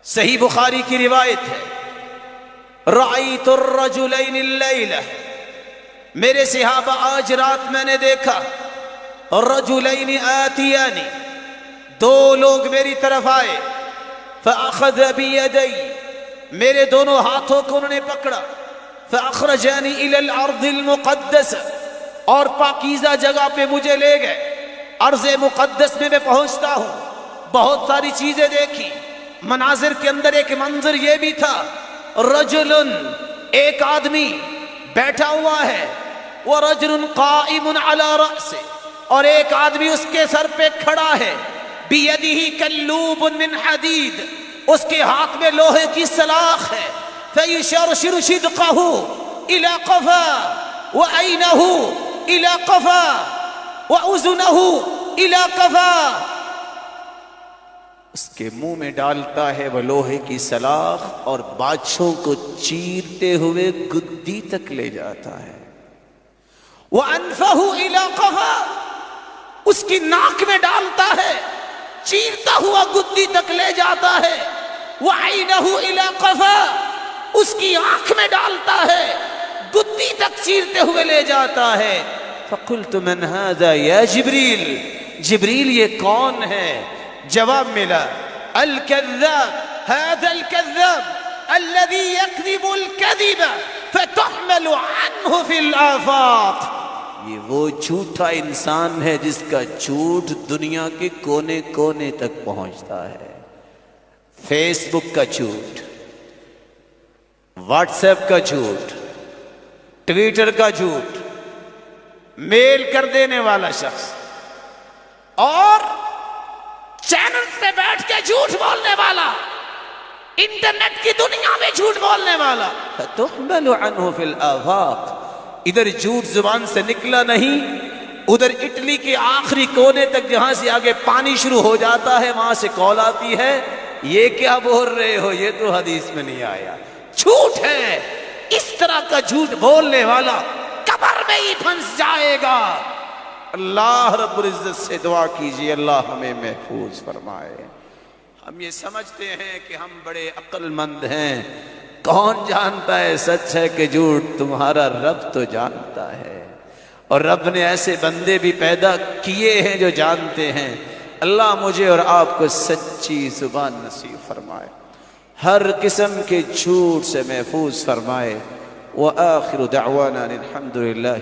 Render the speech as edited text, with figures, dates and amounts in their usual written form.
صحیح بخاری کی روایت ہے، رأیت الرجلین اللیلہ، میرے صحابہ آج رات میں نے دیکھا، رجلین آتیانی، دو لوگ میری طرف آئے، فأخذ بیدی، میرے دونوں ہاتھوں کو انہوں نے پکڑا، فأخرجانی الی الارض المقدس، اور پاکیزہ جگہ پہ مجھے لے گئے۔ ارض مقدس میں میں پہنچتا ہوں، بہت ساری چیزیں دیکھی، مناظر کے اندر ایک منظر یہ بھی تھا، رجل، ایک آدمی بیٹھا ہوا ہے، ورجل قائم علی رأسه، اور ایک آدمی اس کے سر پہ کھڑا ہے، بیدہ کلوب من حدید، اس کے ہاتھ میں لوہے کی سلاخ ہے، فیشرشر شدقہ الی قفا، وعینہ الی قفا، وَأُذُنَهُ إِلَىٰ قَفَا، اس کے منہ میں ڈالتا ہے وہ لوہے کی سلاخ اور باچھوں کو چیرتے ہوئے گدی تک لے جاتا ہے۔ وَأَنفَهُ إِلَىٰ قَفَا، اس کی ناک میں ڈالتا ہے، چیرتا ہوا گدی تک لے جاتا ہے۔ وَعَيْنَهُ إِلَىٰ قَفَا، اس کی آنکھ میں ڈالتا ہے، گدی تک چیرتے ہوئے لے جاتا ہے۔ فقلت من هذا یا جبریل، جبریل یہ کون ہے؟ جواب ملا، الکذاب، هذا الکذاب الذي يكذب الكذب فتحمل عنه في الآفاق، یہ وہ جھوٹا انسان ہے جس کا جھوٹ دنیا کے کونے کونے تک پہنچتا ہے۔ فیس بک کا جھوٹ، واٹس ایپ کا جھوٹ، ٹویٹر کا جھوٹ، میل کر دینے والا شخص، اور چینل پہ بیٹھ کے جھوٹ بولنے والا، انٹرنیٹ کی دنیا میں جھوٹ بولنے والا، فَتُحْمَلُ عَنْهُ فِي الْآفَاقِ، ادھر جھوٹ زبان سے نکلا نہیں، ادھر اٹلی کے آخری کونے تک جہاں سے آگے پانی شروع ہو جاتا ہے وہاں سے کال آتی ہے، یہ کیا بول رہے ہو، یہ تو حدیث میں نہیں آیا، جھوٹ ہے۔ اس طرح کا جھوٹ بولنے والا قبر میں ہی پھنس جائے گا۔ اللہ رب العزت سے دعا کیجیے اللہ ہمیں محفوظ فرمائے۔ ہم یہ سمجھتے ہیں کہ ہم بڑے عقل مند ہیں، کون جانتا ہے سچ ہے کہ جھوٹ، تمہارا رب تو جانتا ہے، اور رب نے ایسے بندے بھی پیدا کیے ہیں جو جانتے ہیں۔ اللہ مجھے اور آپ کو سچی زبان نصیب فرمائے، ہر قسم کے جھوٹ سے محفوظ فرمائے۔ وآخر دعوانا الحمد للہ۔